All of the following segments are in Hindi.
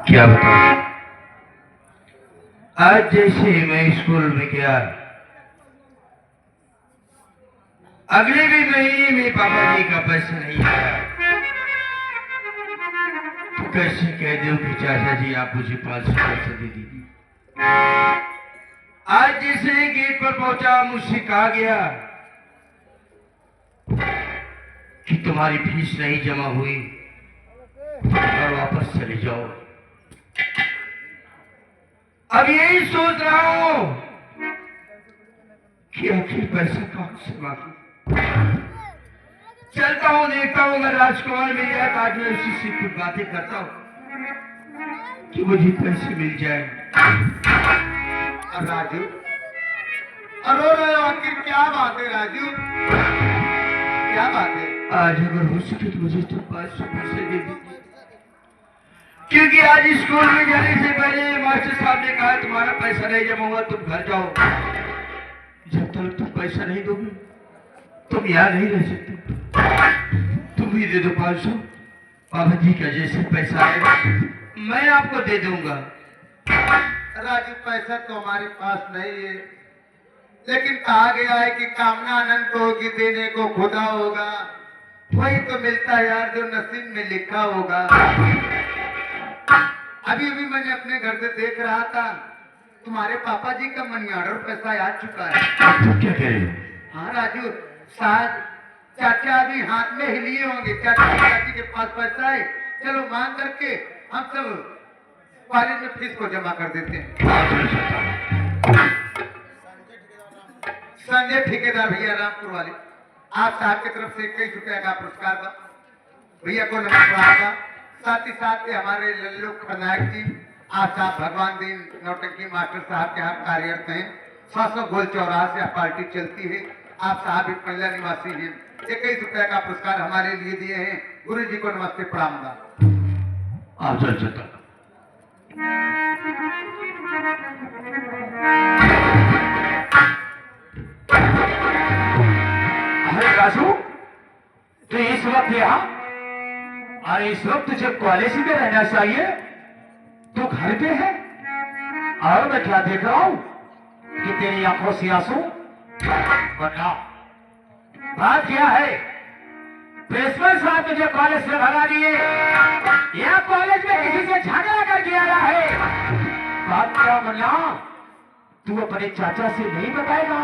क्या बताऊं, आज जैसे मैं स्कूल में गया, अगले भी महीने में पापा जी का पैसा नहीं आया। तो कैसे कह दूं कि चाचा जी आप मुझे 500 पैसा दे दीजिए। आज जैसे गेट पर पहुंचा, मुझसे कहा गया कि तुम्हारी फीस नहीं जमा हुई और वापस चले जाओ। अब यही सोच रहा हूं कि आखिर पैसा कहां से मांगू। चलता हूं, देखता हूं अगर राजकुमार मिल जाए तो आज मैं उसी से कुछ बातें करता हूं कि मुझे पैसे मिल जाए। राजू, रो रहे हो, आखिर क्या बात है राजू, क्या बात है? आज अगर हो सके तो मुझे तो 500 पैसे दे दीजिए, क्योंकि आज स्कूल में जाने से पहले मास्टर साहब ने कहा तुम्हारा पैसा नहीं जमा हुआ, तुम घर जाओ। जब तक तुम पैसा नहीं दोगे तुम यहाँ नहीं रह सकते। तुम ही दे दो 500। बाबा जी का जैसे पैसा आएगा मैं आपको दे दूंगा। राजू, पैसा तो हमारे पास नहीं है, लेकिन कहा गया है कि कामना अनंत होगी, देने को खुदा होगा। वही तो मिलता है यार जो नसीब में लिखा होगा। अभी अभी मैंने अपने घर से देख रहा था, तुम्हारे पापा जी का मनी ऑर्डर पैसा आ चुका है। तो क्या कह रहे हो? हाँ राजू, शायद चाचा अभी हाथ में ही लिए होंगे। चाची के पास पैसा है, चलो मांग करके हम सब कॉलेज में फीस को जमा कर देते हैं। संजय ठेकेदार भैया रामपुर वाले, आप साहब की तरफ से 21 रुपया का पुरस्कार था। भैया को नमस्कार था। साथ ही साथ हमारे लल्लू खरनायक जी, आप साहब भगवान दीन नौटंकी मास्टर साहब के यहाँ कार्यरत हैं। 700 गोल चौराहा से पार्टी चलती है। आप साहब भी महिला निवासी हैं। 21 रुपया का पुरस्कार हमारे लिए दिए हैं। गुरु जी को नमस्ते प्रणाम। अरे राजू, तो इस वक्त यहाँ, अरे इस वक्त जब कॉलेज में रहना चाहिए तो घर पे है। और मैं क्या देख रहा हूं कि तेरी आंखों से आंसू। बता बात क्या है? प्रिंसिपल साहब मुझे कॉलेज से भगा दिए या कॉलेज में किसी से झगड़ा करके आया है? बात क्या मुन्ना, तू अपने चाचा से नहीं बताएगा?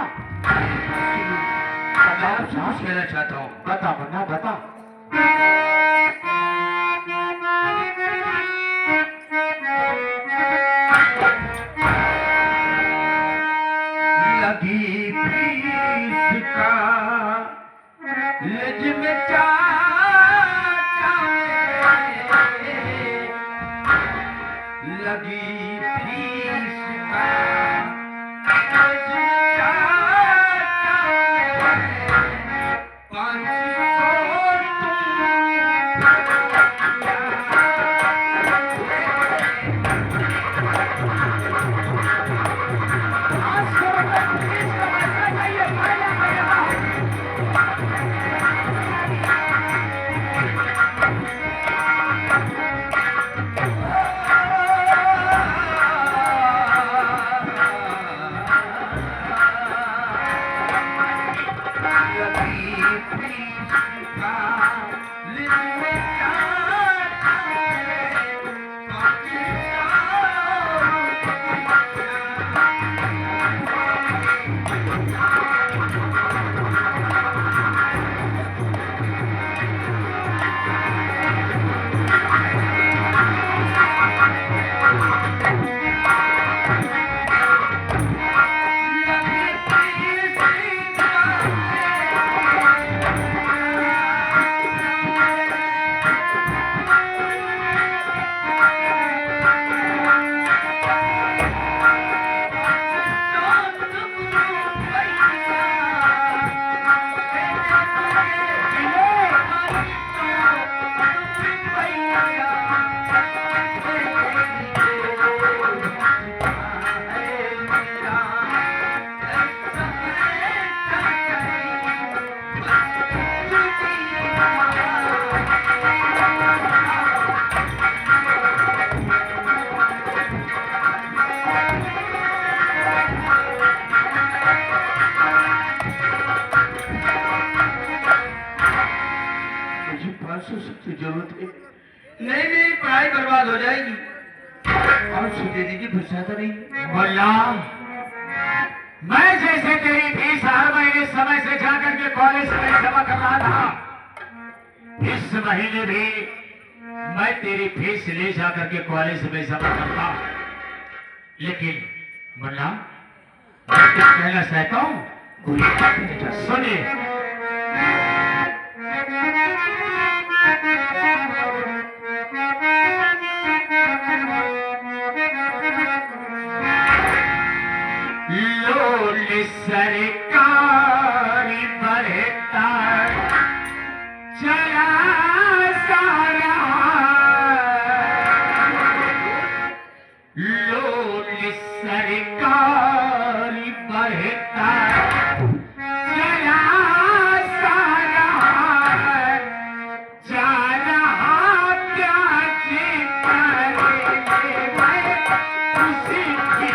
मैं सांस लेना चाहता हूँ। बता मुन्ना, बता। लगी फीस का लज में लगी फीस का लज नहीं मेरी पढ़ाई बर्बाद हो जाएगी। और छुट्टी की फुर्सत नहीं। मुल्ला, मैं जैसे तेरी फीस हर महीने समय से जाकर के कॉलेज में जमा कर रहा था, इस महीने भी मैं तेरी फीस ले जाकर के कॉलेज में जमा करता। लेकिन मुल्ला, मैं क्या कहना चाहता हूँ सुनिए। लोल सरकारी बढ़ता चला सारा, लोल सरकारी बढ़ता चला सारा, जा रहा प्याज पर उसी की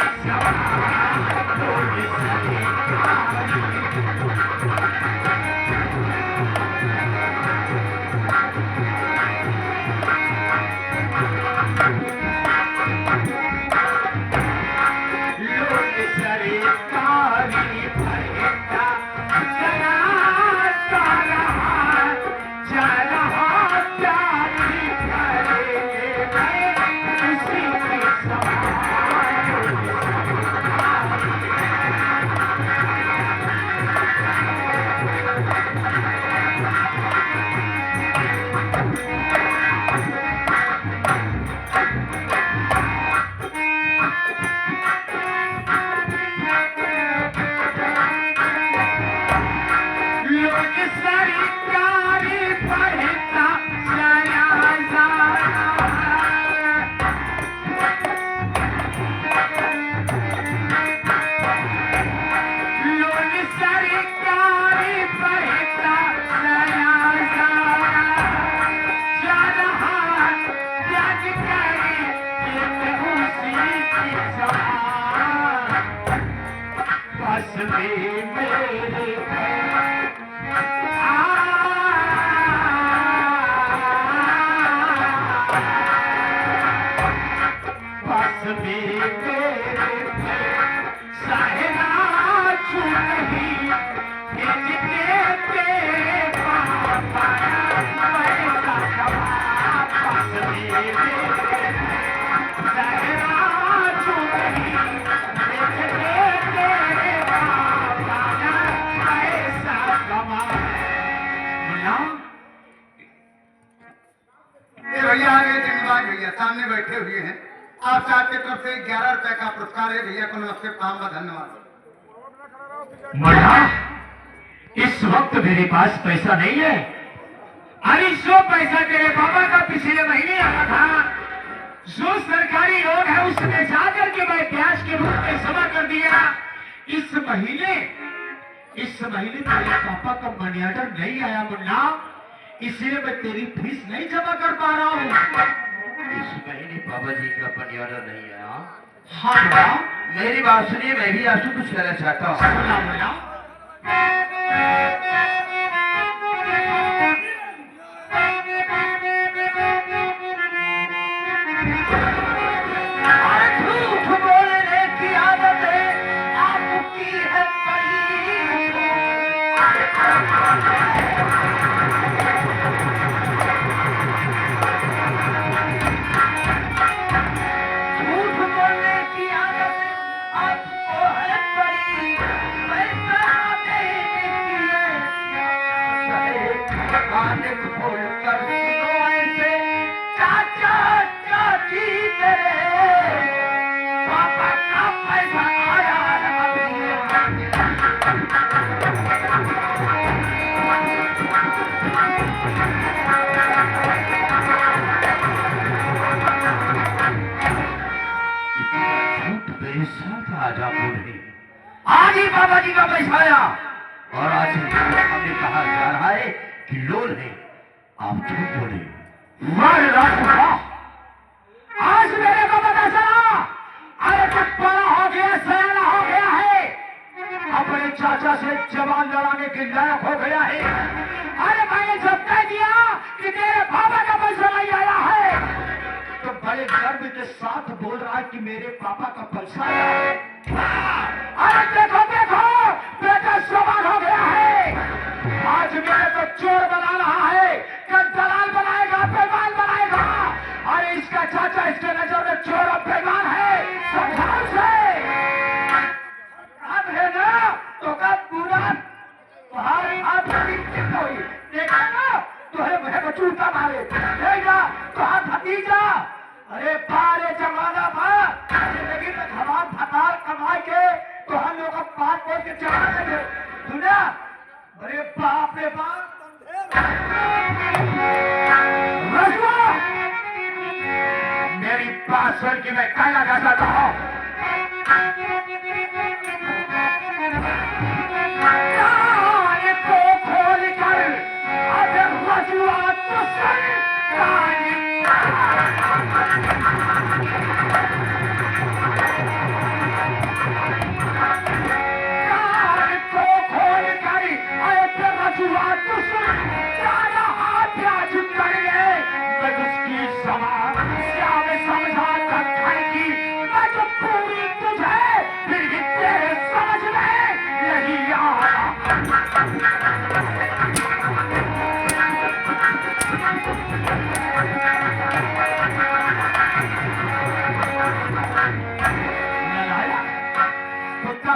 भैया आगे जिम्मेदार भैया सामने बैठे हुए हैं। आप साहब की तरफ से 11 रुपए का पुरस्कार है। भैया को नमस्ते प्रणाम धन्यवाद। मुल्ला, इस वक्त मेरे पास पैसा नहीं है। अरे जो पैसा तेरे पापा का पिछले महीने आया था, जो सरकारी लोग है उसने जाकर के मैं ब्याज के रूप में जमा कर दिया। इस महीने तेरे पापा का मनी ऑर्डर नहीं आया मुन्ना, इसलिए मैं तेरी फीस नहीं जमा कर पा रहा हूँ। इस महीने बाबा जी का मनी ऑर्डर नहीं आया। हाँ मुन्ना, मेरी बात सुनिए, मैं भी आपसे कुछ कहना चाहता हूँ। सुना मुन्ना। झूठ बोलने की आदत आपकी है आज ही बाबा जी का पैसा आया और आज हमने कहा जा रहा है कि लोन है, आप झूठ बोले। आज मेरे को पता चला। अरे तक बड़ा हो गया, सयाना हो गया है, अपने चाचा से जवान लड़ाने के लायक हो गया है। अरे मैंने जब तय दिया कि तेरे बाबा का पैसा नहीं आया है, के साथ बोल रहा है कि मेरे पापा का पलसा है। अरे देखो देखो, बेटा सवाल हो गया है। आज मेरे को चोर बना रहा है, कल दलाल बनाएगा, बेईमान बनाएगा। अरे इसका चाचा इसके नजर में चोर और बेईमान है। समझाओ से अब है ना तो का पूरा तुम्हारे हाथ कोई देखा ना, तुम्हारे मुझे को चूता मारे देगा तो हाथ भतीजा। अरे बारे जमाना बा जिंदगी में धमाल फताल कमाई के तो हम लोग का बात बोल के चला देंगे दुनिया। अरे बाप रे बाप, मेरी बात सुन के मैं कहना चाहता हूँ, खोल कर अगर रजुआ तो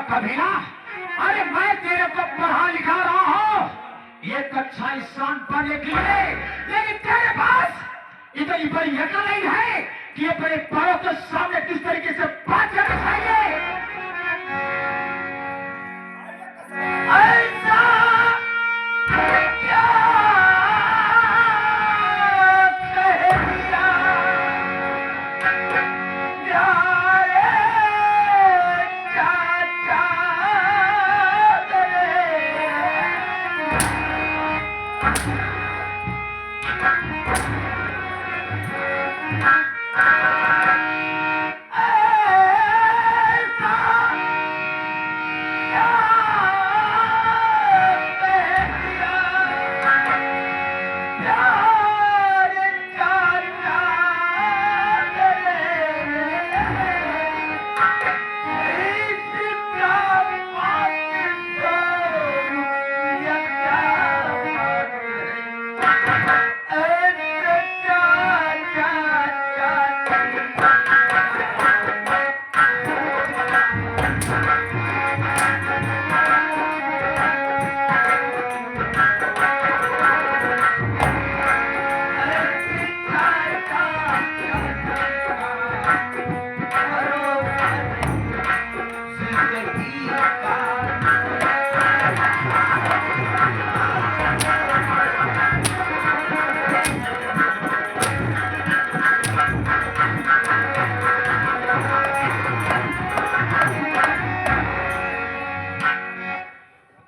कभी। अरे मैं तेरे को पढ़ा लिखा रहा हूं एक अच्छा इंसान बनने के लिए, लेकिन तेरे पास इतनी बड़ी अकल नहीं है कि ये बड़े बड़ों के सामने किस तरीके से बात करनी चाहिए। ऐसा क्या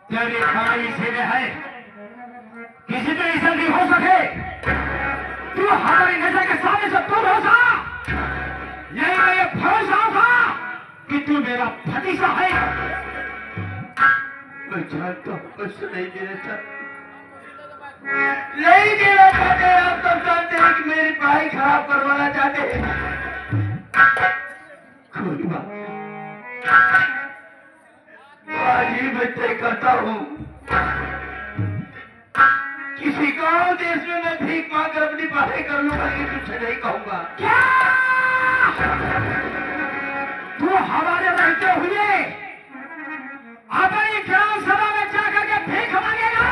तेरी खाई सीधे है, किसी तो ऐसा नहीं हो सके तू हमारी नजर के सामने से दूर हो जा। यही मैं ये भरोसा होगा कि तू मेरा भतीजा है। मैं जानता हूं नहीं गिरे था, नहीं गिरा चाहते। आप सब जानते हैं कि मेरी पढ़ाई खराब करवाना चाहते हैं। कोई बात आज ही मैं तय करता हूँ, किसी गांव देश में मैं भीख मांगकर अपनी पढ़ाई कर लूंगा, ये तुझसे नहीं कहूंगा। क्या तू हमारे रहते हुए अपनी ग्राम सभा में जाकर के भीख मांगेगा?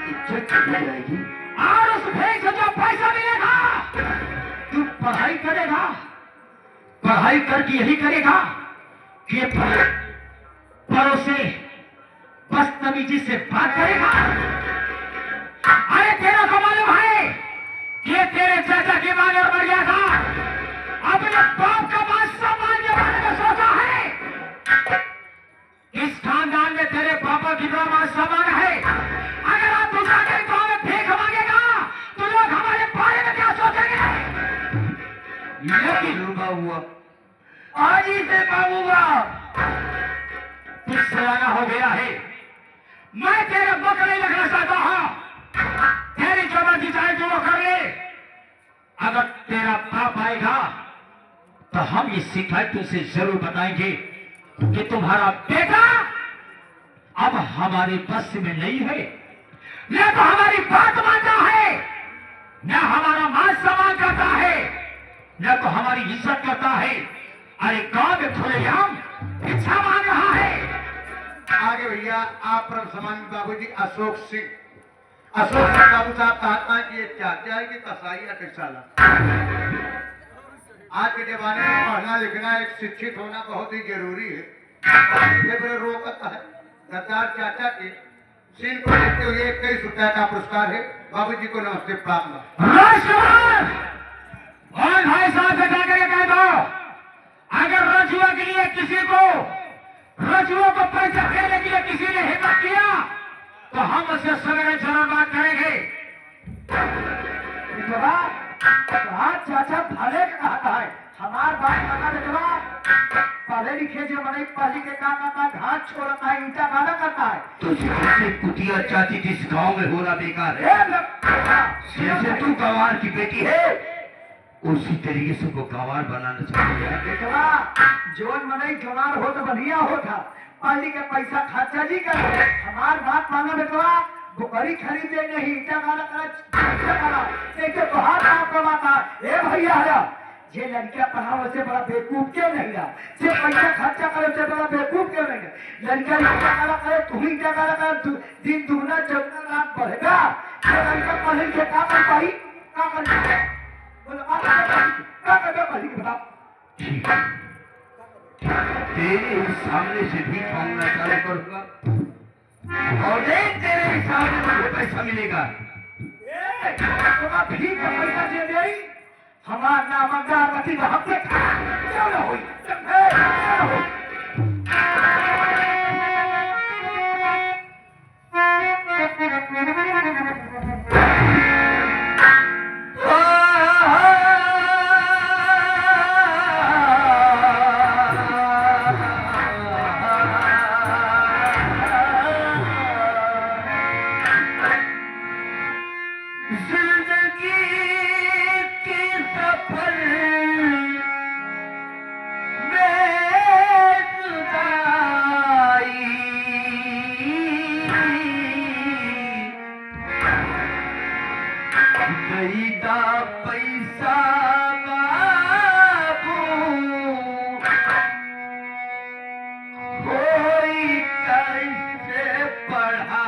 इज्जत चली जाएगी और उस भीख से जो पैसा मिलेगा तू पढ़ाई करेगा, पढ़ाई करके यही करेगा कि परों से बदतमीजी से बात करेगा। अरे तेरा को मालूम है ये तेरे चाचा के मांगे मर गया था, अपने बाप का बादशाह मान के बारे में सोचा है? इस खानदान में तेरे पापा की मान सम्मान है। अगर आप दूसरा के गांव में भीख मांगेगा तो लोग हमारे बारे में क्या सोचेंगे? लेकिन लूंगा हुआ आज ही से मांगूंगा। तू सयाना हो गया है, मैं तेरे बक नहीं लगना चाहता हूं। तेरी जबरदस्ती चाहे जो वो कर ले। अगर तेरा बाप आएगा तो हम ये शिकायत तुमसे जरूर बताएंगे कि तुम्हारा बेटा अब हमारे बस में नहीं है, न तो हमारी बात मानता है, न हमारा मान सम्मान करता है, न तो हमारी इज्जत करता है। अरे गांव में खुलेआम भिक्षा मांग रहा है। आगे भैया आप परम सम्मान बाबूजी अशोक सिंह बाबू साहब कहता है कि ये चाचा है कि कसाई या किसाला। आज के जमाने में पढ़ना लिखना एक शिक्षित होना बहुत ही जरूरी है। फिर रोकता है गद्दार चाचा के सीन को देखते हुए 21 रुपया का पुरस्कार है। बाबूजी को नमस्ते प्राप्त। और भाई साहब से जाकर कह दो, अगर रजुआ के लिए किसी को रजुआ को पैसा देने के लिए किसी ने हिम्मत किया तो हम उसे सवेरे जरूर बात करेंगे। चाचा भले का कहता है, हमार बात करना बेटवा पढ़े लिखे जो बड़े पढ़ी के काम करता है, घाट छोड़ता है, ईंटा गाना करता है। तो जैसे कुटिया चाची जिस गांव में होना बेकार है, जैसे तू गंवार की बेटी है उसी तरीके से को गंवार बनाना चाहिए। बेटवा जोन मने गंवार हो तो बढ़िया होता, पढ़ी के पैसा खर्चा जी कर। हमार बात माना बेटवा, बुकरी खरीदे नहीं, ईंटा गाना करा देखिए बाहर काम कमाता। ए भैया जे लड़कियां पढ़ाओ से बड़ा बेवकूफ क्यों नहीं रहा, जे पैसा खर्चा करे से बड़ा बेवकूफ क्यों नहीं रहा। लड़का ईंटा गाना करे, तू ही ईंटा गाना कर, दिन दुगना चौगुना रात बढ़ेगा। जे लड़का पढ़े के काम कर पाई का कर बोलो का कर पढ़ी के बताओ। तेरे सामने से भी मांगना चालू करूंगा और तेरे सामने मुझे पैसा मिलेगा। तो भी पैसा दे दे हमार नाम अगारबत्ती का हमसे क्यों ना हुई। पैसा बाबू कोई कैसे पढ़ा।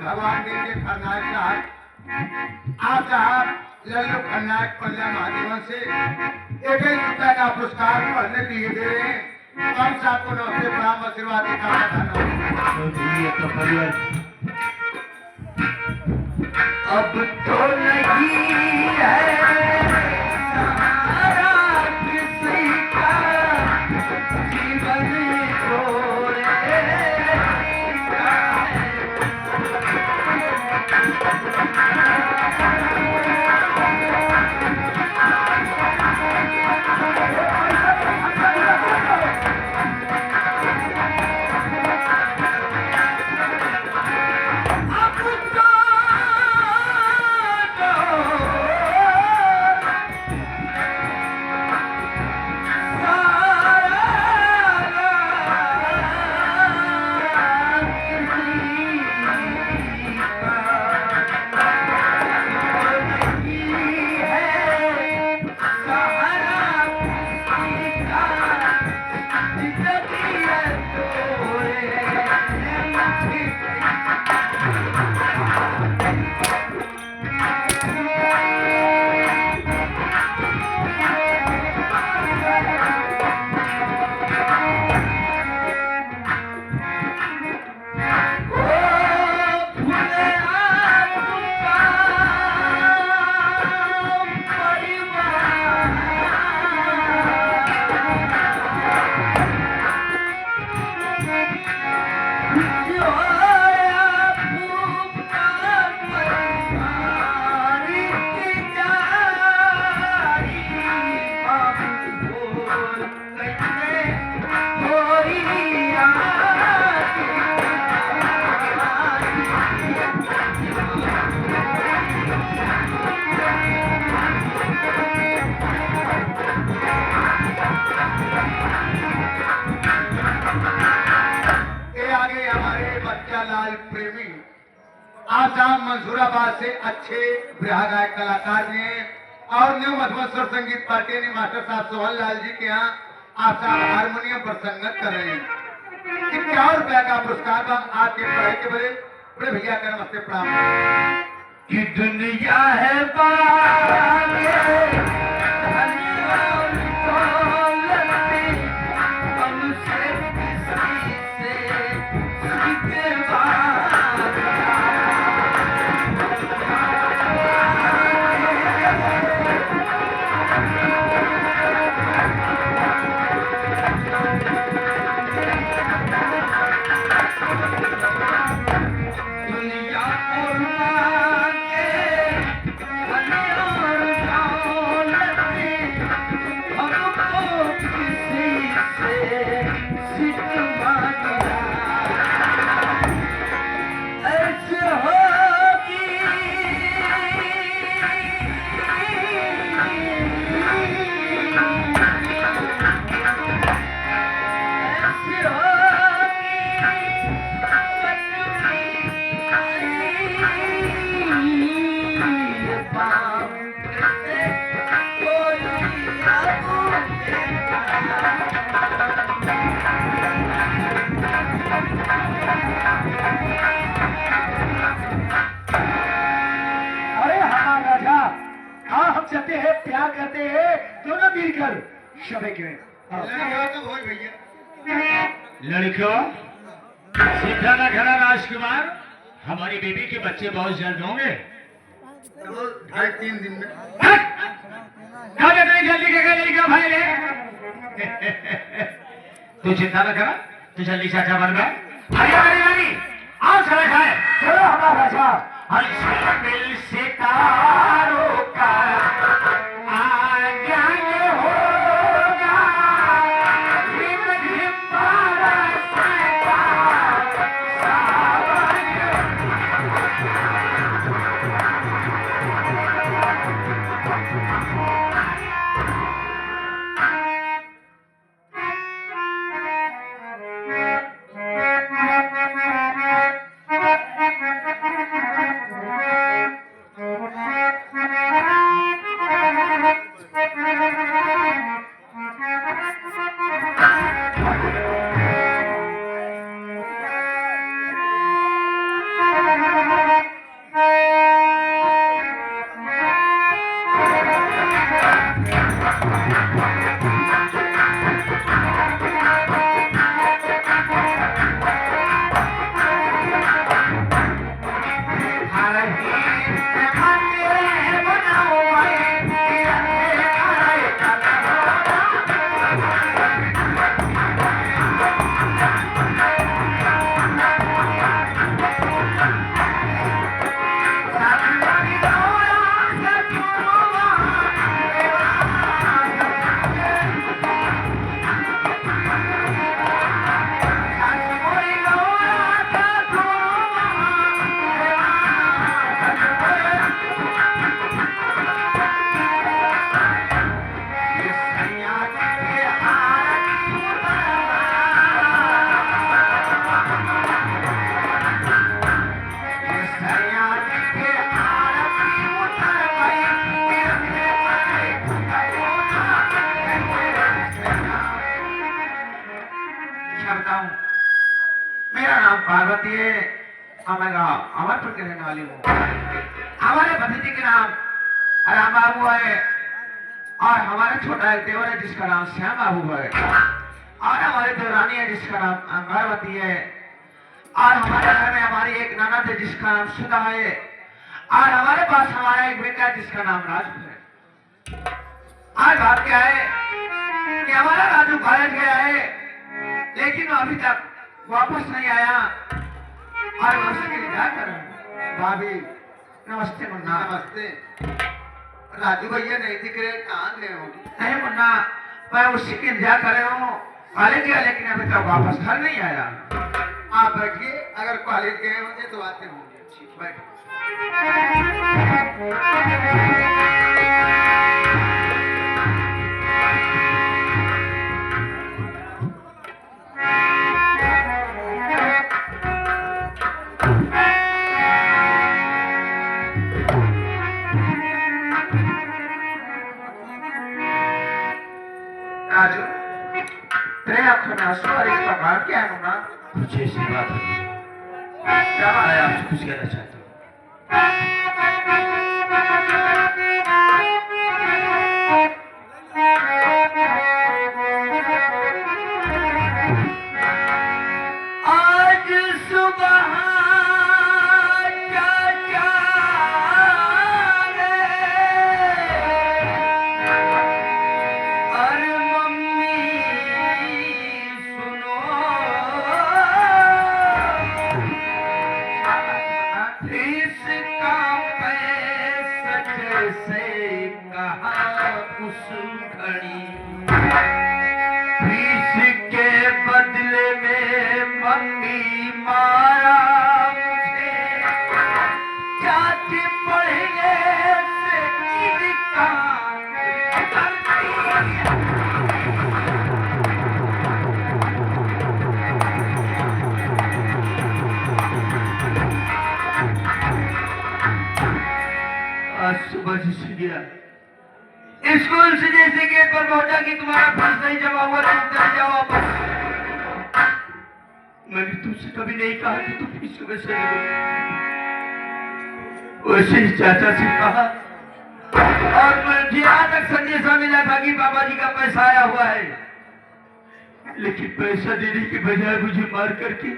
भगवान देव के खरनायक साहब आप साहब लल्लू खरनायक पल्ला महादेवन से 21 रुपया का पुरस्कार पढ़ने के लिए दे रहे हैं। हम साहब को नमस्ते प्रणाम आशीर्वाद अब तो नहीं है किसी का जीवन साहब मंसूराबाद से अच्छे बिरहा गायक कलाकार भी हैं और न्यू मधुबन संगीत पार्टी ने मास्टर साहब सोहन लाल जी के यहाँ आप साहब हारमोनियम पर संगत कर रहे हैं। 51 का पुरस्कार बा आपके पढ़ाई के बड़े बड़े भैया का नमस्ते प्रणाम। कि दुनिया है बागे धन्यवाद दौलती हमसे किसी से सिकवा दुनिया और मांगे धन्यवाद दौलती हमको किसी से सिकवा ऐसे होगी ऐसे अरे हमारा राजा हाँ हम चलते हैं प्यार करते हैं दोनों मिलकर शबे के तो वही भैया लड़कियों सीधा ना खड़ा राजकुमार हमारी बीबी के बच्चे बहुत जल्द होंगे। वो 2.5-3 दिन में इतनी जल्दी क्या करेगा भाई रे तू चिंता न करा तू जल्दी चाचा बन गया हरी आओ चला जाए चलो हमारा राजा मिल सितारों का आज्ञा ये होगा झिम झिम बरसेगा सावन। मेरा नाम पार्वती है और मैं अमरपुर के रहने वाली हूँ। हमारे भतीजे के नाम राम बाबू है और हमारे छोटा एक देवर है जिसका नाम श्याम बाबू है और हमारी देवरानी है जिसका नाम पार्वती है और हमारे घर में हमारी एक ननद है जिसका नाम सुधा है और हमारे पास हमारा एक बेटा है जिसका नाम राजू है। आज बात क्या है कि हमारा राजू कॉलेज गया है लेकिन वो अभी तक वापस नहीं आया और मैं उसके इंतजार कर रहा हूँ। भाभी नमस्ते मुन्ना। नमस्ते। राजू भैया नहीं दिख रहे, कहाँ गए होंगे? नहीं मुन्ना, मैं उसी के इंतजार कर रहा हूँ। कॉलेज गया लेकिन अभी तक वापस घर नहीं आया। आप बैठिए, अगर कॉलेज गए होंगे तो आते होंगे। बैठो। राजू, तेरे आंखों में आंसू और इसका कारण क्या है मुन्ना? कुछ ऐसी बात है, क्या बात मैं है? आपसे कुछ कहना चाहता हूँ। आज सुबह चाचा ने अरे मम्मी सुनो, इसका पैसा जैसे कहा उस घड़ी, फीस के बदले में मम्मी मारा मुझे, चाची पढ़ने से इनकार करती। आज सुबह जिसे गया स्कूल से जैसे गेट पर पहुंचा कि तुम्हारा फीस नहीं जमा हुआ, तुम चले जाओ वापस। मैंने तुमसे कभी नहीं कहा कि तुम फीस सुबह से ले लो। वैसे ही चाचा से कहा और मुझे आज तक संदेशा मिला था कि बाबा जी का पैसा आया हुआ है, लेकिन पैसा देने के बजाय मुझे मार करके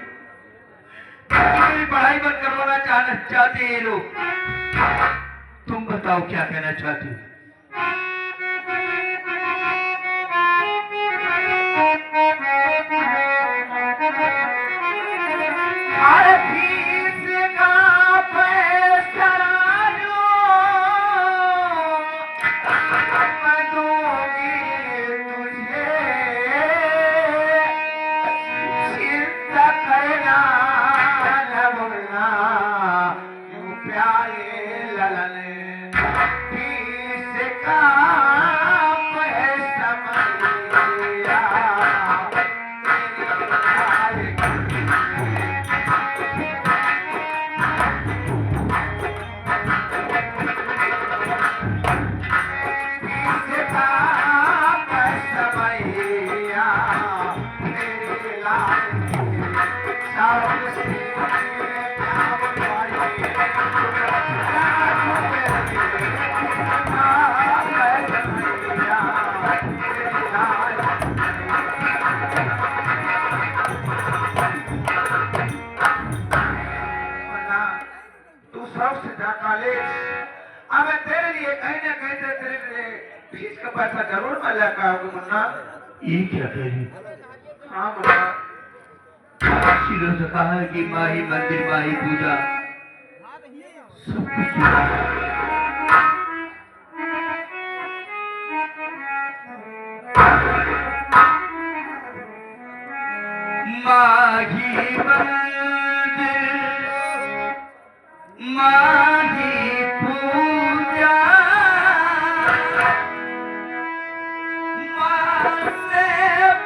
मेरी पढ़ाई बंद करवाना चाहते हैं ये लोग। तुम बताओ क्या कहना चाहती हो? अरे फीस का पैसा राजू, मैं दूंगी तुझे, चिंता करना न मुन्ना, यूं प्यारे ललन, फीस का पैसा मैया अब तेरे लिए कहीं ना कहीं तो तेरे लिए फीस का पैसा जरूर मैं लेकर आऊंगा मुन्ना। ये क्या कह रही? हाँ मुन्ना, शिरों से कहा है कि माही मंदिर माही पूजा सब कुछ हुआ है। माही मंदिर माही पूजा माँ से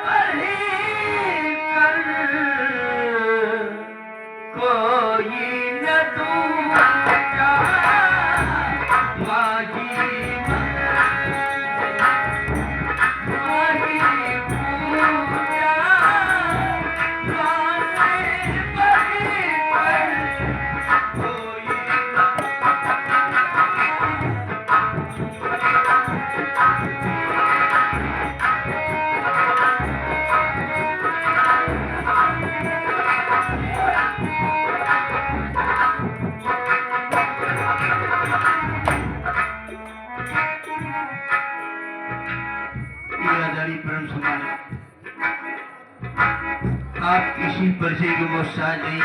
बढ़ी कर कोई न दूजा। माही माही पूजा माँ से बढ़ी कर कोई परम सम्मान, आप किसी परिचय के मोहताज नहीं।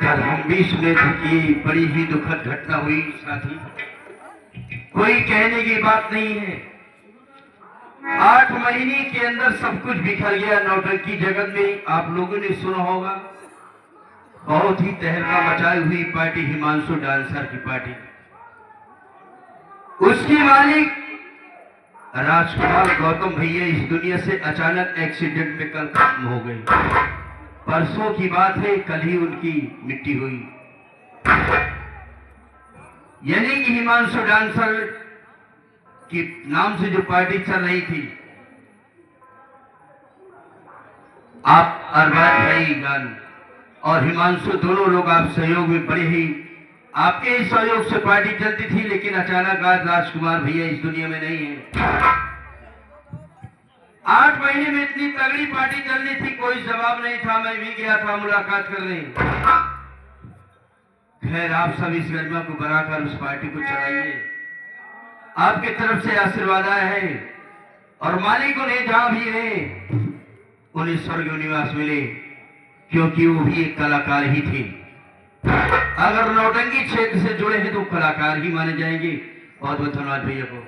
कल हम भी सुने थे कि बड़ी ही दुखद घटना हुई साथी, कोई कहने की बात नहीं है। 8 महीने के अंदर सब कुछ बिखर गया नौटंकी जगत में। आप लोगों ने सुना होगा, बहुत ही तहलका मचाई हुई पार्टी हिमांशु डांसर की पार्टी, उसकी मालिक राजकुमार गौतम भैया इस दुनिया से अचानक एक्सीडेंट में कल खत्म हो गई। परसों की बात है, कल ही उनकी मिट्टी हुई। यानी कि हिमांशु डांसर के नाम से जो पार्टी चल रही थी, आप अरबाज भाई गान और हिमांशु दोनों लोग आप सहयोग में बड़े ही, आपके इस सहयोग से पार्टी चलती थी। लेकिन अचानक आज राजकुमार भैया इस दुनिया में नहीं है। 8 महीने में इतनी तगड़ी पार्टी चलनी थी, कोई जवाब नहीं था। मैं भी गया था मुलाकात करने। खैर, आप सब इस गरिमा को बनाकर उस पार्टी को चलाइए। आपके तरफ से आशीर्वाद आया है और मालिक उन्हें जहां भी रहे उन्हें स्वर्ग निवास मिले, क्योंकि वो भी एक कलाकार ही थे। अगर नौटंकी क्षेत्र से जुड़े हैं तो कलाकार ही माने जाएंगे। बहुत बहुत धन्यवाद भैया को।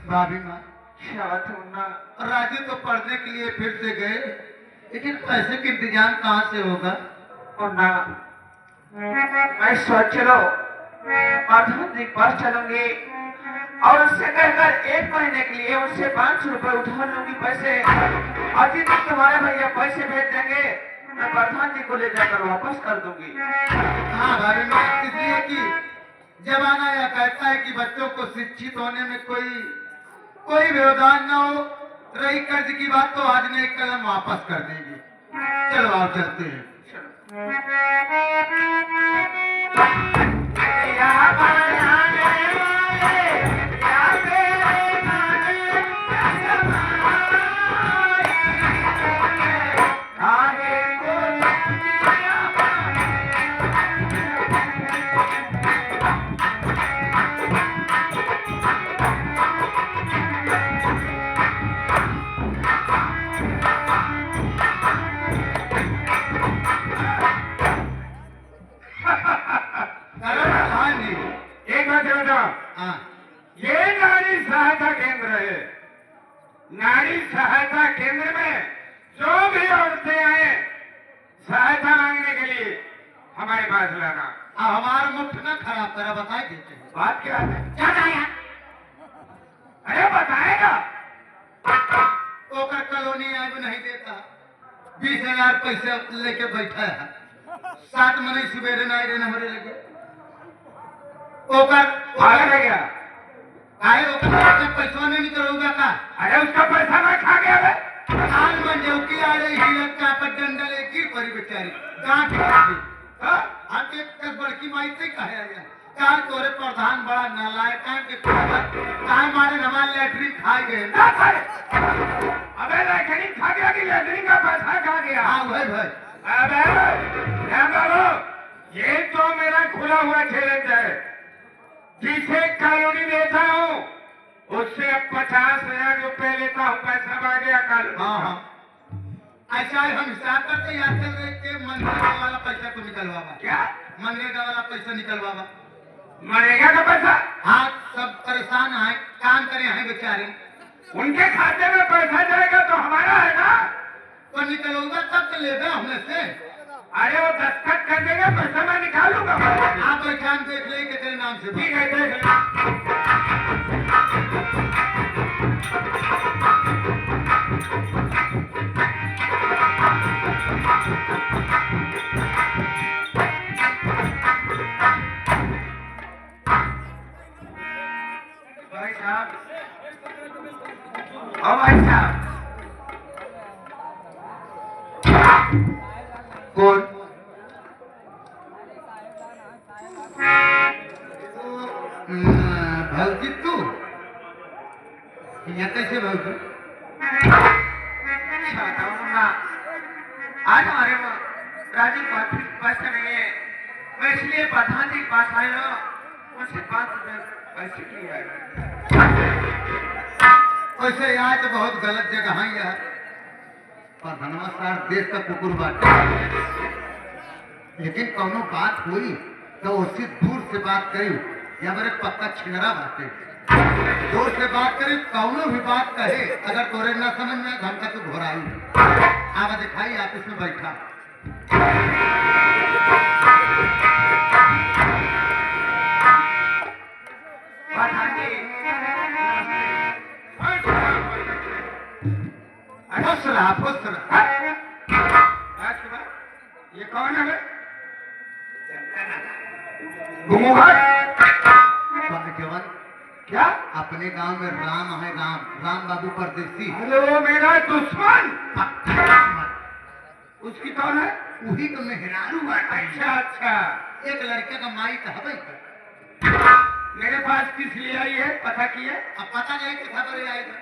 भाभी माँ, राजू तो पढ़ने के लिए फिर से गए, लेकिन पैसे का इंतजाम कहाँ से होगा? मैं सोच लो प्रधान जी के पास चलूंगी और उससे कहकर 1 महीने के लिए उससे 500 रुपए उठा लूंगी पैसे। अभी तक तुम्हारे भैया पैसे भेज देंगे, मैं प्रधान जी को ले जाकर वापस कर दूंगी। हाँ भाभी माँ, इसलिए कि जमाना यह कहता है कि बच्चों को शिक्षित होने में कोई व्यवधान न हो। रही कर्ज की बात तो आज नहीं कलम वापस कर देंगे। चलो आप चलते हैं। हाँ, ये नारी सहायता केंद्र है। नारी सहायता केंद्र में जो भी औरतें आए सहायता मांगने के लिए हमारे पास लाना। हमारा मुफ्त न खराब करा, बताए देते हैं। बात क्या है? अरे बताएगा। ओकर कॉलोनी आज नहीं देता, 20,000 पैसे लेके बैठा है। 7 महीने सवेरे नहीं रहना हमारे लगे। ओकर भाग गया। आए ओकर पैसा नहीं निकलूंगा का? अरे उसका पैसा मैं खा गया बे। कान में जौकी आ रही हिलक का पर डंडल एक गिर पड़ी बेचारी गांठ काटी। आके कस बड़की माई से कहे आया कान तोरे प्रधान बड़ा नालायक कान के काहे मारे हमारे लैट्रिन खा गए। अबे लैट्रिन खा गया कि लैट्रिन का पैसा खा गया? हाँ भाई भाई। अबे ध्यान दो, ये तो मेरा खुला हुआ चैलेंज है। जिसे कॉलोनी देता हूँ उससे अब 50,000 रुपए लेता हूँ। पैसा बढ़ गया कॉलोनी। हाँ हाँ, ऐसा है हम हिसाब करते याद कर रहे के मनरेगा वाला पैसा तो निकलवावा। क्या? मनरेगा वाला पैसा निकलवावा। मनरेगा का पैसा? हाँ, सब परेशान है, काम करे हैं बेचारे। उनके खाते में पैसा जाएगा तो हमारा है ना? तो निकलूंगा तब तो लेगा हमने से। अरे वो दस्तखत कर देगा, पैसा मैं निकालूंगा। आप काम देख ले कि तेरे नाम से। ठीक है, देख ले। भाई साहब, ओ भाई साहब। कौन? भौजी तू यहाँ कैसे भौजी? आज हमारे राजू पैसा नहीं है, मैं इसलिए प्रधान जी के पास आया हूँ। मुझसे 5 रुपए पैसे के लिए आए। वैसे यहाँ तो बहुत गलत जगह है यह, पर नमस्कार देश का कुकुर बात, लेकिन कौनो बात हुई तो उससे दूर से बात करी, या मेरे पक्का छिनरा बातें दूर से बात करी, कौनो भी बात कहे अगर तोरे ना समझ में घंटा तो घोराई। आवा दिखाई ऑफिस में बैठा। ये कौन है? जवान क्या अपने गांव में राम है, राम राम बाबू परदेसी। अरे वो मेरा दुश्मन। उसकी कौन है? वही तो मेहरारू बाटा। अच्छा अच्छा, एक लड़के का माई कहबे मेरे पास किस लिए आई है पता किया? अब पता नहीं कि खबर आएगा।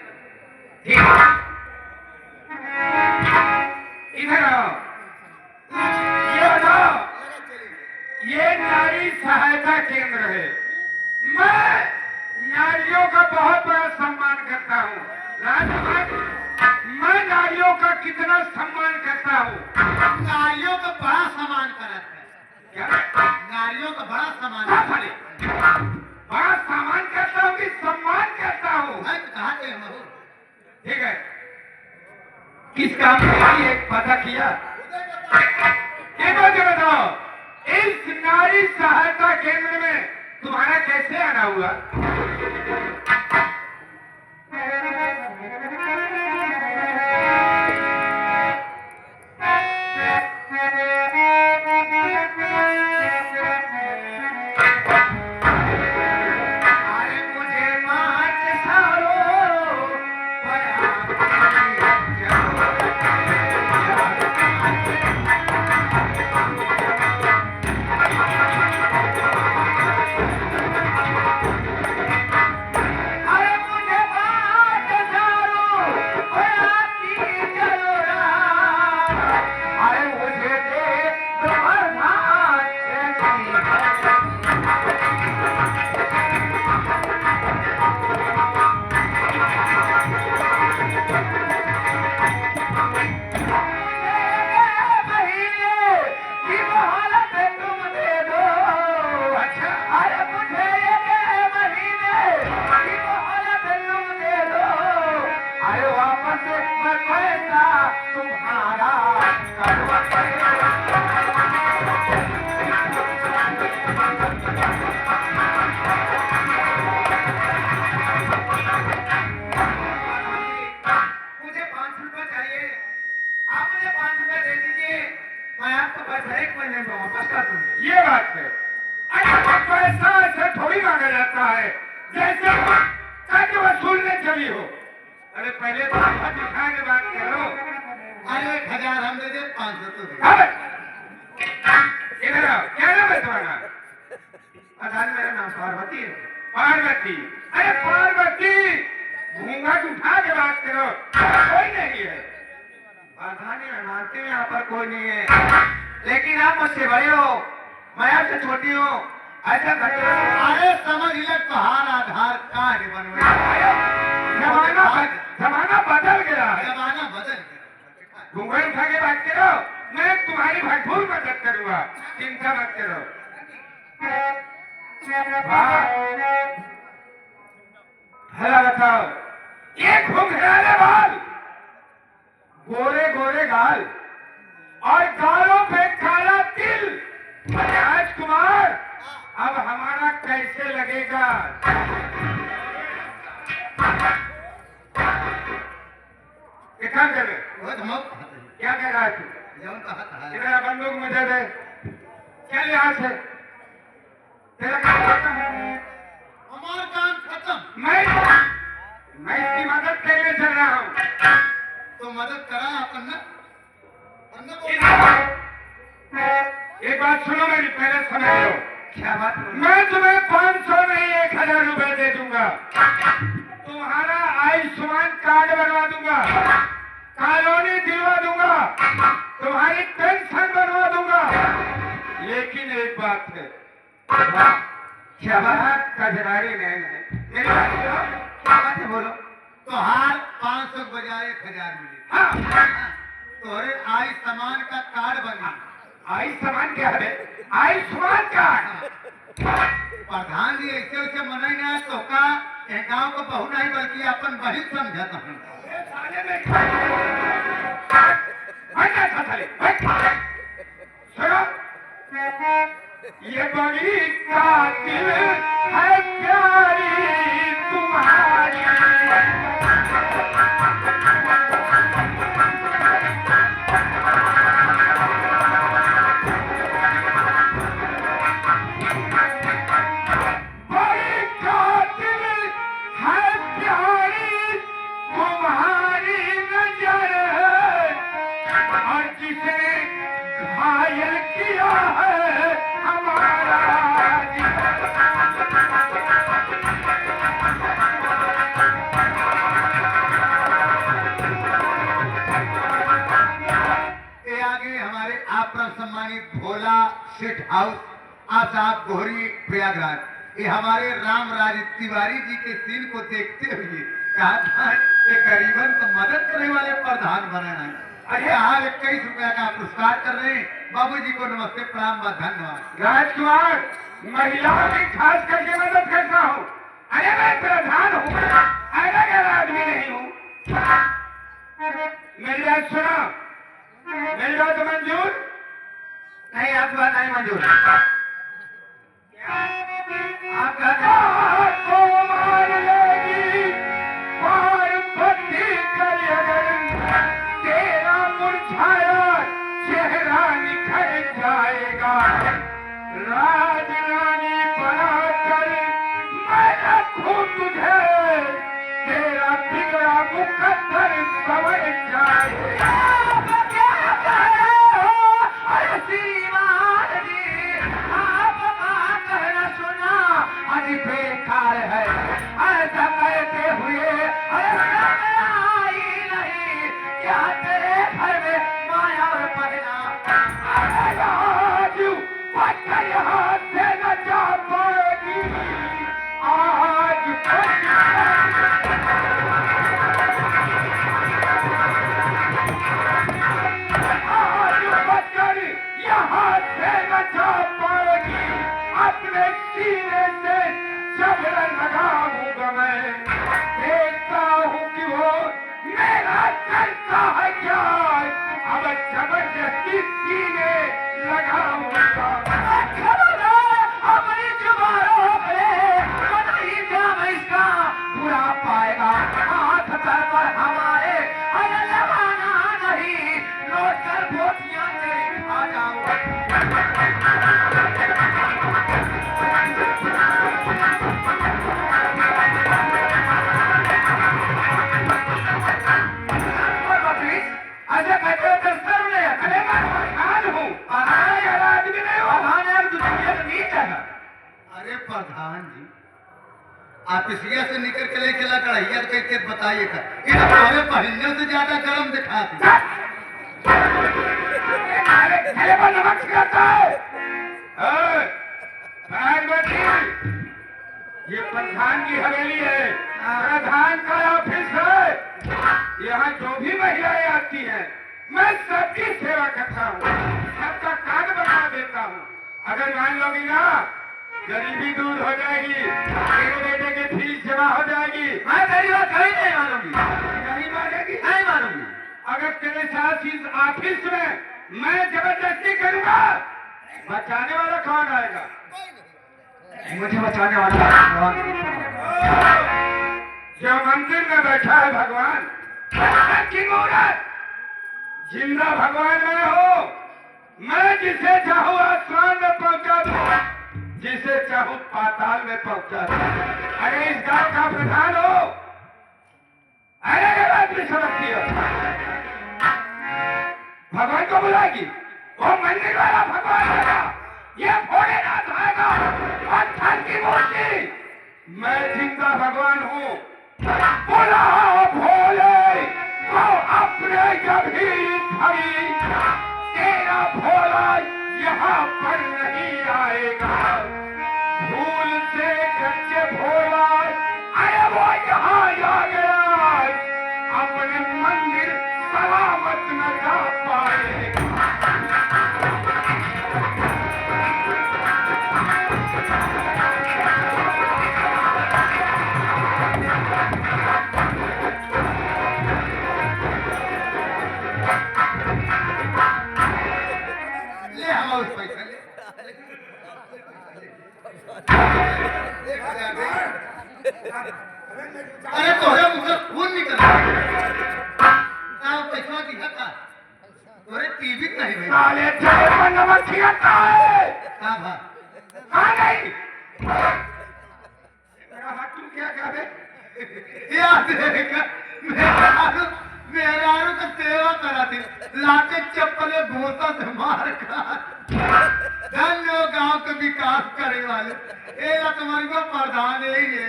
ठीक है, इधर आओ। ये बताओ, ये नारी सहायता केंद्र है। मैं नारियों का बहुत बड़ा सम्मान करता हूँ। मैं नारियों का कितना सम्मान करता हूँ। नारियों का बड़ा सम्मान करता है। क्या? नारियों का बड़ा सम्मान बड़ा सम्मान करता हूँ कि सम्मान करता हूँ? कहा थे हम। ठीक है, किस काम के लिए पता किया? मुझे बताओ, इस नारी सहायता केंद्र में तुम्हारा कैसे आना हुआ? ये बात है। अच्छा, पैसा ऐसे थोड़ी मांगा जाता है जैसे कर्ज वसूलने चली हो। अरे पहले तो दिखा के बात करो। अरे 1000 हम दे दे, 500 तो दे। इधर आओ, क्या नाम है तुम्हारा? मेरा नाम पार्वती है। पार्वती? अरे पार्वती, घूंघट उठा के बात करो। कोई नहीं है नाते में यहाँ पर कोई नहीं है, लेकिन आप मुझसे बड़े हो, मैं आपसे छोटी हूँ। ऐसा घटना अरे समझ ले, पहाड़ आधार कार्ड बनवा। जमाना बदल गया है। जमाना बदल गया। घूंघट उठा के बात करो, मैं तुम्हारी भरपूर मदद करूंगा, चिंता मत करो। भला बताओ, ये घुंघराले बाल, गोरे गोरे गाल और गालों पे काला तिल, राजकुमार, अब हमारा कैसे लगेगा? क्या कर रहे? क्या कह रहा है तू? तेरा बंदूक मुझे दे। चल यहाँ से। तेरा काम खत्म है। हमारा काम खत्म। मैं इसकी मदद करने चल रहा हूँ। तो मदद करा अपन। एक बात सुनो मेरी, पहले समझ लो। क्या बात? मैं तुम्हें 500 नहीं 1000 रुपए दे दूंगा। तुम्हारा आयुष्मान कार्ड बनवा दूंगा, कॉलोनी दिलवा दूंगा, तुम्हारी पेंशन बनवा दूंगा। लेकिन एक बात है, क्या बात कजराड़ी नैन है मेरी बात सुनो। क्या बात है बोलो। तोहार 500 के बजाय 1000 मिले। हाँ तोहरे आयुष्मान का कार्ड बनी। आयुष्मान क्या है? आयुष्मान कार्ड प्रधान जी ऐसे वैसे मनाई ना तो का गाँव को बहू नहीं बल्कि अपन बहिन समझता हूँ। साले में बैठा था साले सुनो। ये बड़ी कातिल है प्यारी तुम्हारी। बड़ी कातिल है प्यारी तुम्हारी नजर, और जिसने घायल किया है हमारा ये आगे हमारे आपका सम्मानित भोला सेठ हाउस आप साहब गोहरी प्रयागराज। ये हमारे रामराज तिवारी जी के सीन को देखते हुए कहा था ये गरीबन को मदद करने वाले प्रधान बनाना है। अरे आप 21 रुपया का पुरस्कार कर रहे हैं। बाबूजी को नमस्ते प्रणाम व धन्यवाद। राजकुमार, महिलाओं की खास करके मदद करता हूँ। अरे मैं प्रधान हूँ, अलग आदमी नहीं हूँ। मेरी बात सुनो, मेरी बात मंजूर नहीं, आपकी बात नहीं मंजूर। आपको मार लेगी और बंदी कर अगर तेरा मुरझाया चेहरा निखर जाएगा। राजरानी बनाकर मैं रखूं तुझे, तेरा बिगड़ा मुकद्दर संवर जाएगा। अरे श्रीमान जी, आपका कहना सुना अभी बेकार है। ऐसा कहते हुए आई नहीं क्या तेरे घर में माया और पहना। राजू पत्थर यहाँ से न जा पाएगी आज। पत्थर यहाँ से न जा पाएगी। अपने सीने से जबरन लगाऊंगा मैं। देखता हूँ कि वो मेरा करता है क्या। अब जबरदस्ती सीने लगाऊंगा। अपनी जुबानों पे बताइए क्या मैं इसका बुरा पाएगा। हाथ पैर पर हमारे अरे लगाना नहीं, लौट कर बोटियां तेरी खा जाऊं। ऐसे कहते हो तो शर्म नहीं आती? अरे मैं प्रधान हूँ, प्रधान आदमी नहीं हूँ। प्रधान है दुनिया के नीच है। अरे प्रधान जी आप इसलिए से निकल के ले चला कढ़ैया कैसे बताइए था। ये तो हमें पहनने से ज्यादा गर्म दिखाती। अरे गले पर नमक छिड़कता है। भागवती, ये प्रधान की हवेली है, प्रधान का ऑफिस है। यहाँ जो भी महिलाएं आती हैं मैं सबकी सेवा करता हूँ, सबका कार्ड बना देता हूँ। अगर मान लोगी ना गरीबी दूर हो जाएगी, तेरे बेटे की फीस जमा हो जाएगी। मैं तेरी बात कहीं नहीं मानूंगी। नहीं मानेगी? नहीं मानूंगी। अगर तेरे साथ इस ऑफिस में मैं जबरदस्ती करूंगा, बचाने वाला कौन आएगा? मुझे बचाने वाला जो मंदिर में बैठा है भगवान की मूरत, जिंदा भगवान मैं हूँ। मैं जिसे चाहूँ आसमान में पहुंचा दूँ, जिसे चाहूँ पाताल में पहुंचा दूँ। अरे इस गांव का प्रधान हो, अरे ये बात भी समझती हो। भगवान को बुलाएगी, वो मंदिर वाला भगवान आएगा, ये भोलेनाथ आएगा, पत्थर की मूर्ति। मैं जिंदा भगवान हूँ। बोला भोले तो अपने गंभीर खड़ी, तेरा भोला यहाँ पर नहीं आएगा। भूल से जहाँ जा गया अपने मंदिर सलामत न जा पाएगा। ले हम उस पैसा ले 1,000 दे। अरे तोरे मुझे खून निकल पैसा दिखा था तोरे टीवी नहीं भाई साले तेरे पर नमक छिड़कता है। हाँ भा आ गई। मेरा हाथ तू क्या कह दे? याद रहेगा मेरा आरू का सेवा करा थी लाके चप्पले भूसा से मार कर धन्य हो गांव के विकास करे वाले ए तुम्हारी को प्रधान ही है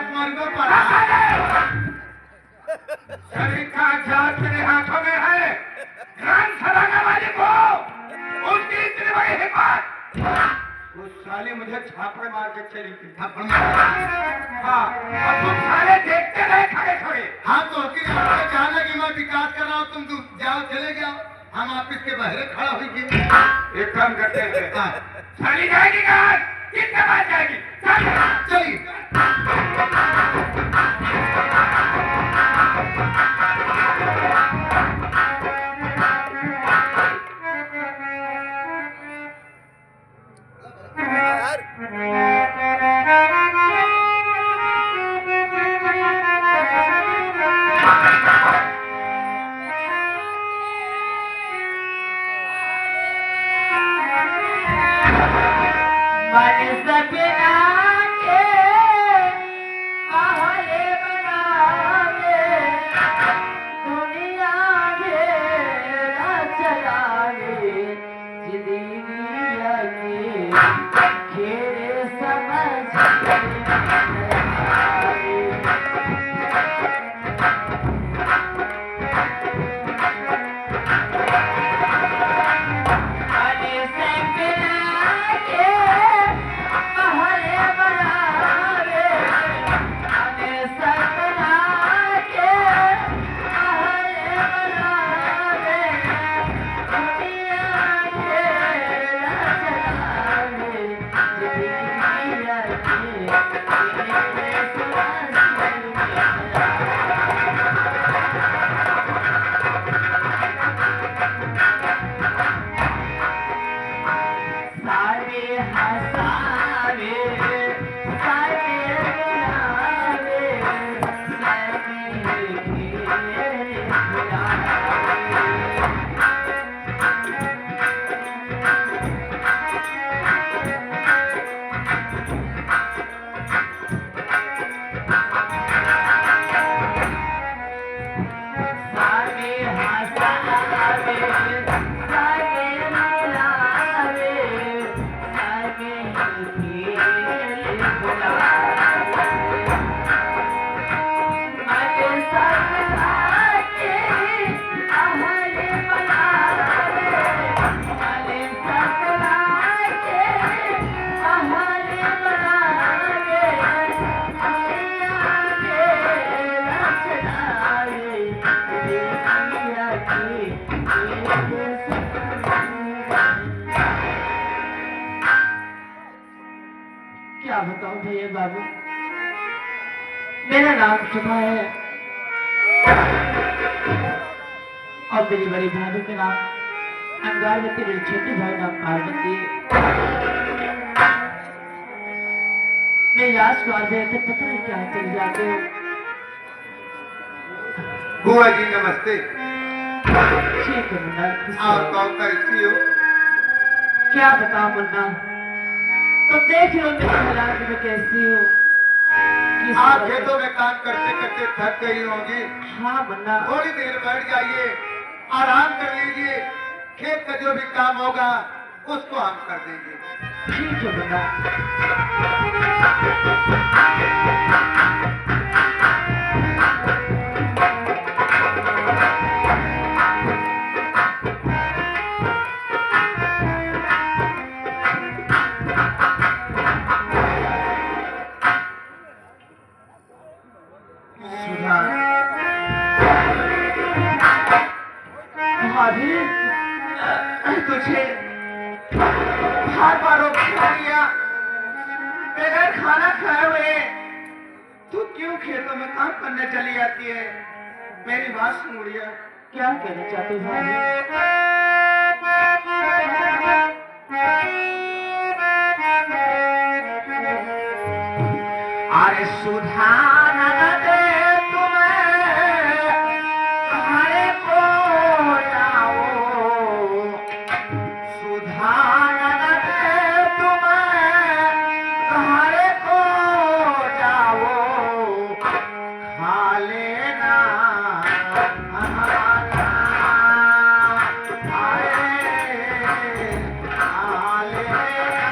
तुम्हारी को प्रधान शरीर का जात मेरे हाथों में है। ध्यान सलाने वाले को उनकी इतनी बड़ी हिम्मत। उस साले मुझे छापड़ मार के चली थी। हाँ, अब तुम साले देखते रहे खड़े खड़े। हाँ तो आपको जाना कि मैं विकास कर रहा हूँ तुम जाओ चले जाओ हम ऑफिस के बाहर खड़ा हुई थी। एक काम करते हैं। हाँ चली जाएगी गाय कितने बार जाएगी? चलिए क्या बताऊं भैया बाबू, मेरा नाम सुधा है और मेरी बड़ी भाभी का नाम अंगारवती, मेरी छोटी भाई नाम पार्वती। मैं राजकुमार थे पता नहीं क्या चल जाते हो। बुआ जी नमस्ते। ठीक है मुन्ना, आप कौन कैसी हो? क्या बताऊं मुन्ना, तो देख लो मेरी हालात में कैसी हो। आप खेतों में काम करते करते थक गई होंगी। हाँ मुन्ना, थोड़ी देर बैठ जाइए, आराम कर लीजिए, खेत का जो भी काम होगा उसको हम कर देंगे। ठीक है मुन्ना। मारो भैया, बगैर खाना खाए हुए तू क्यों खेतों में काम करने चली जाती है? मेरी बात सुन बुढ़िया। क्या कहना चाहते हो भाई? अरे सुधार दे तुम्हें हमारे को जाओ, सुधार दे तुम्हें हमारे को जाओ, खा लेना हमारा, अरे खा लेना।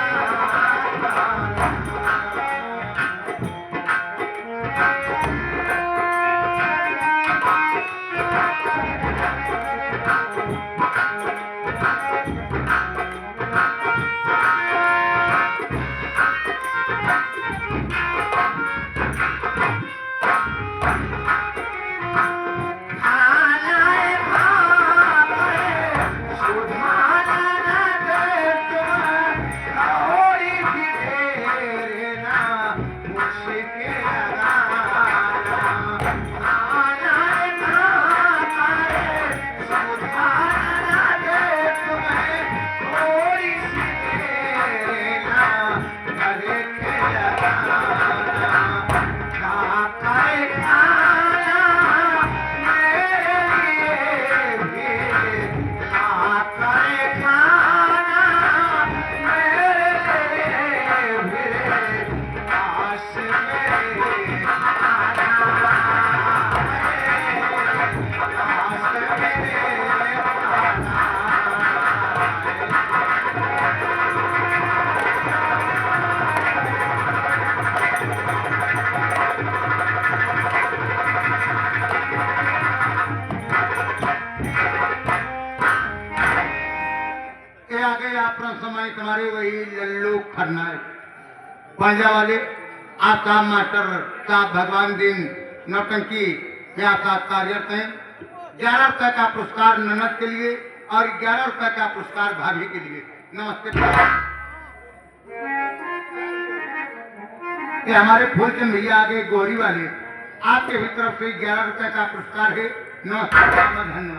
समय तुम्हारे वही लल्लू खन्नायक पंजा वाले आपका मास्टर साहब भगवान दिन नौटंकी में आपका कार्यरत हैं। 11 रुपए का पुरस्कार ननद के लिए और 11 रुपए का पुरस्कार भाभी के लिए। नमस्ते। ये हमारे फूलचंद भैया आगे गोरी वाले आपके भी तरफ से 11 रुपए का पुरस्कार है। नमस्ते, धन्यवाद।